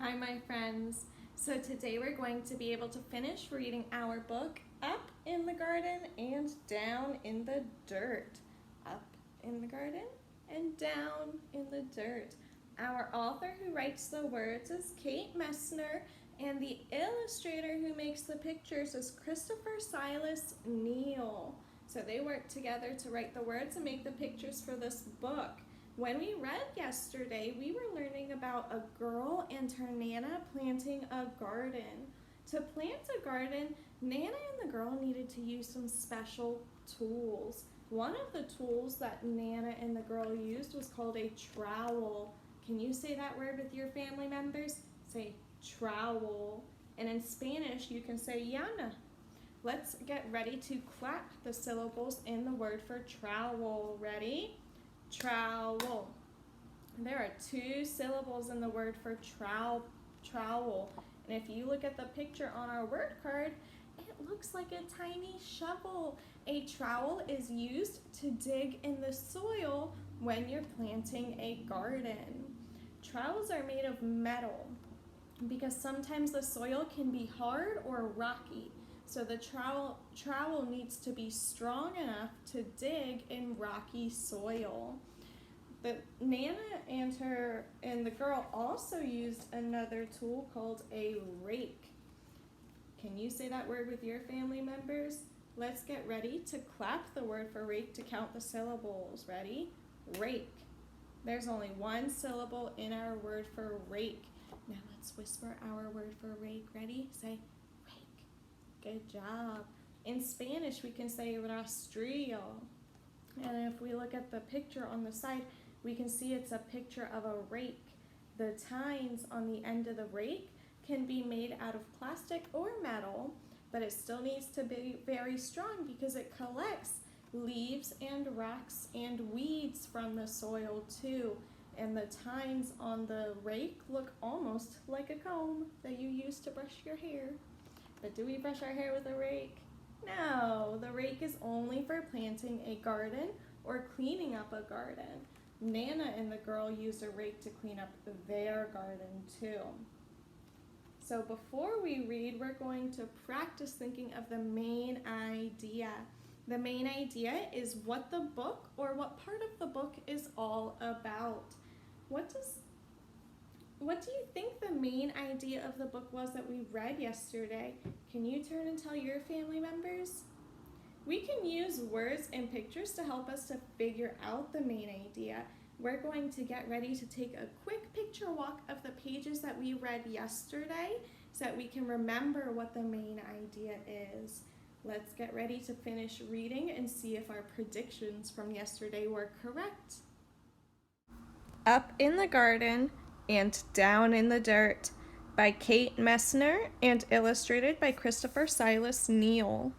Hi, my friends. So today we're going to be able to finish reading our book, Up in the Garden and Down in the Dirt. Up in the garden and down in the dirt. Our author who writes the words is Kate Messner, and the illustrator who makes the pictures is Christopher Silas Neal. So they worked together to write the words and make the pictures for this book. When we read yesterday, we were learning about a girl and her Nana planting a garden. To plant a garden, Nana and the girl needed to use some special tools. One of the tools that Nana and the girl used was called a trowel. Can you say that word with your family members? Say trowel. And in Spanish, you can say llana. Let's get ready to clap the syllables in the word for trowel. Ready? Trowel. There are 2 syllables in the word for trowel. And if you look at the picture on our word card, it looks like a tiny shovel. A trowel is used to dig in the soil when you're planting a garden. Trowels are made of metal because sometimes the soil can be hard or rocky. So the trowel needs to be strong enough to dig in rocky soil. The Nana and the girl also used another tool called a rake. Can you say that word with your family members? Let's get ready to clap the word for rake to count the syllables. Ready? Rake. There's only 1 syllable in our word for rake. Now let's whisper our word for rake. Ready? Say rake. Good job. In Spanish, we can say rastrillo. And if we look at the picture on the side, we can see it's a picture of a rake. The tines on the end of the rake can be made out of plastic or metal, but it still needs to be very strong because it collects leaves and rocks and weeds from the soil too. And the tines on the rake look almost like a comb that you use to brush your hair. But do we brush our hair with a rake? No, the rake is only for planting a garden or cleaning up a garden. Nana and the girl used a rake to clean up their garden too. So before we read, we're going to practice thinking of the main idea. The main idea is what the book or what part of the book is all about. What do you think the main idea of the book was that we read yesterday? Can you turn and tell your family members? We can use words and pictures to help us to figure out the main idea. We're going to get ready to take a quick picture walk of the pages that we read yesterday so that we can remember what the main idea is. Let's get ready to finish reading and see if our predictions from yesterday were correct. Up in the Garden and Down in the Dirt by Kate Messner and illustrated by Christopher Silas Neal.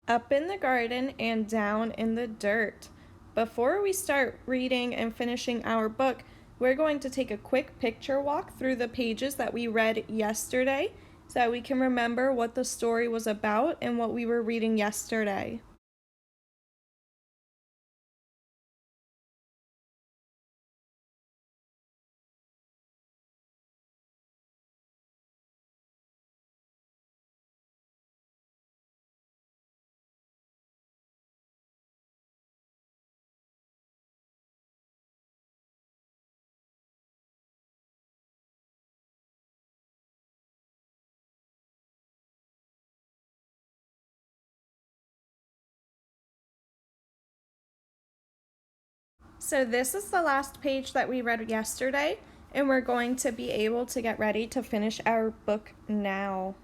Up in the garden and down in the dirt. Before we start reading and finishing our book, we're going to take a quick picture walk through the pages that we read yesterday so that we can remember what the story was about and what we were reading yesterday. So this is the last page that we read yesterday, and we're going to be able to get ready to finish our book now.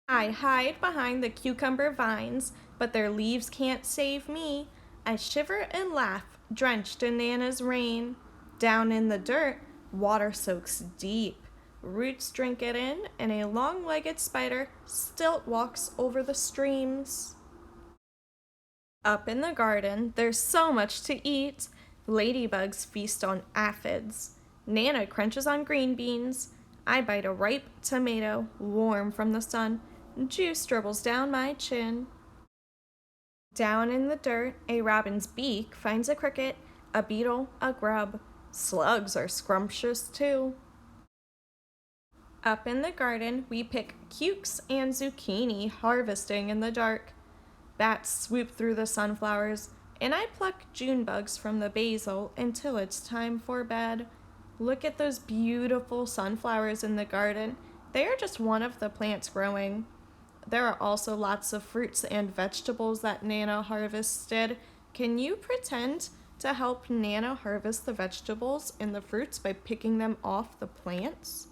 I hide behind the cucumber vines, but their leaves can't save me. I shiver and laugh, drenched in Nana's rain. Down in the dirt, water soaks deep. Roots drink it in, and a long-legged spider stilt walks over the streams. Up in the garden, there's so much to eat. Ladybugs feast on aphids. Nana crunches on green beans. I bite a ripe tomato, warm from the sun. Juice dribbles down my chin. Down in the dirt, a robin's beak finds a cricket, a beetle, a grub. Slugs are scrumptious too. Up in the garden, we pick cukes and zucchini, harvesting in the dark. Bats swoop through the sunflowers, and I pluck June bugs from the basil until it's time for bed. Look at those beautiful sunflowers in the garden. They are just one of the plants growing. There are also lots of fruits and vegetables that Nana harvested. Can you pretend to help Nana harvest the vegetables and the fruits by picking them off the plants?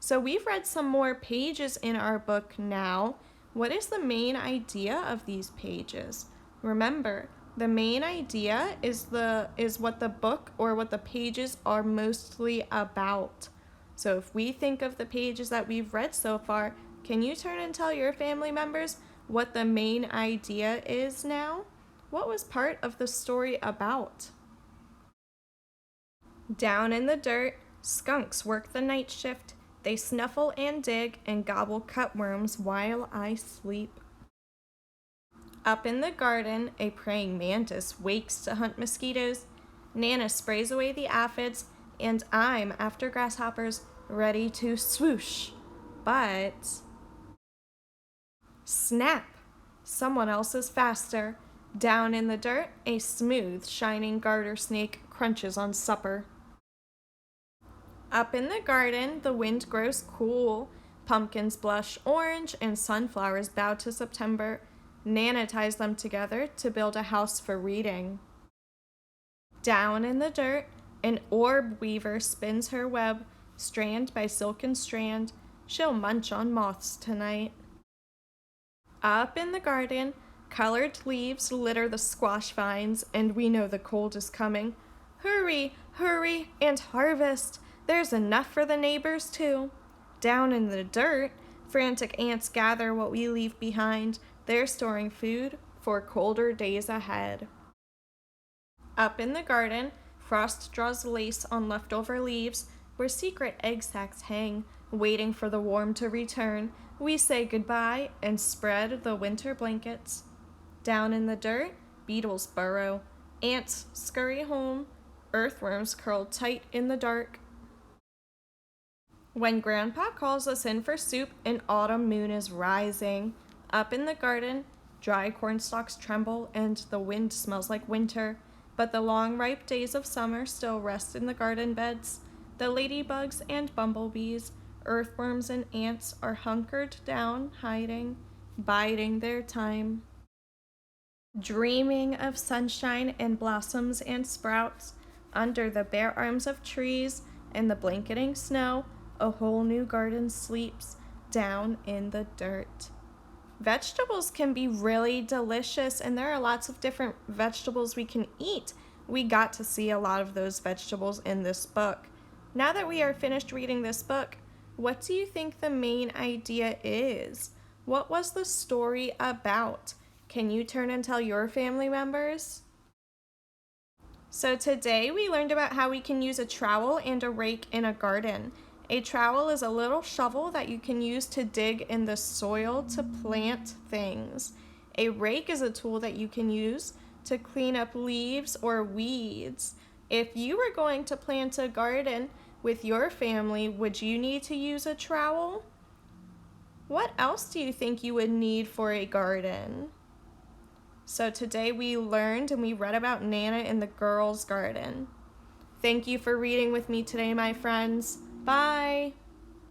So we've read some more pages in our book now. What is the main idea of these pages? Remember, the main idea is what the book or what the pages are mostly about. So if we think of the pages that we've read so far, can you turn and tell your family members what the main idea is now? What was part of the story about? Down in the dirt, skunks work the night shift. They snuffle and dig and gobble cutworms while I sleep. Up in the garden, a praying mantis wakes to hunt mosquitoes. Nana sprays away the aphids, and I'm after grasshoppers, ready to swoosh. But snap! Someone else is faster. Down in the dirt, a smooth, shining garter snake crunches on supper. Up in the garden, the wind grows cool. Pumpkins blush orange and sunflowers bow to September. Nana ties them together to build a house for reading. Down in the dirt, an orb weaver spins her web, strand by silken strand. She'll munch on moths tonight. Up in the garden, colored leaves litter the squash vines, and we know the cold is coming. Hurry, hurry, and harvest! There's enough for the neighbors, too. Down in the dirt, frantic ants gather what we leave behind. They're storing food for colder days ahead. Up in the garden, frost draws lace on leftover leaves, where secret egg sacs hang, waiting for the warm to return. We say goodbye and spread the winter blankets. Down in the dirt, beetles burrow. Ants scurry home. Earthworms curl tight in the dark. When Grandpa calls us in for soup, an autumn moon is rising. Up in the garden, dry corn stalks tremble and the wind smells like winter, but the long ripe days of summer still rest in the garden beds. The ladybugs and bumblebees, earthworms and ants are hunkered down, hiding, biding their time. Dreaming of sunshine and blossoms and sprouts, under the bare arms of trees and the blanketing snow, a whole new garden sleeps down in the dirt. Vegetables can be really delicious, and there are lots of different vegetables we can eat. We got to see a lot of those vegetables in this book. Now that we are finished reading this book, what do you think the main idea is? What was the story about? Can you turn and tell your family members? So today we learned about how we can use a trowel and a rake in a garden. A trowel is a little shovel that you can use to dig in the soil to plant things. A rake is a tool that you can use to clean up leaves or weeds. If you were going to plant a garden with your family, would you need to use a trowel? What else do you think you would need for a garden? So today we learned and we read about Nana in the girls' garden. Thank you for reading with me today, my friends. Bye!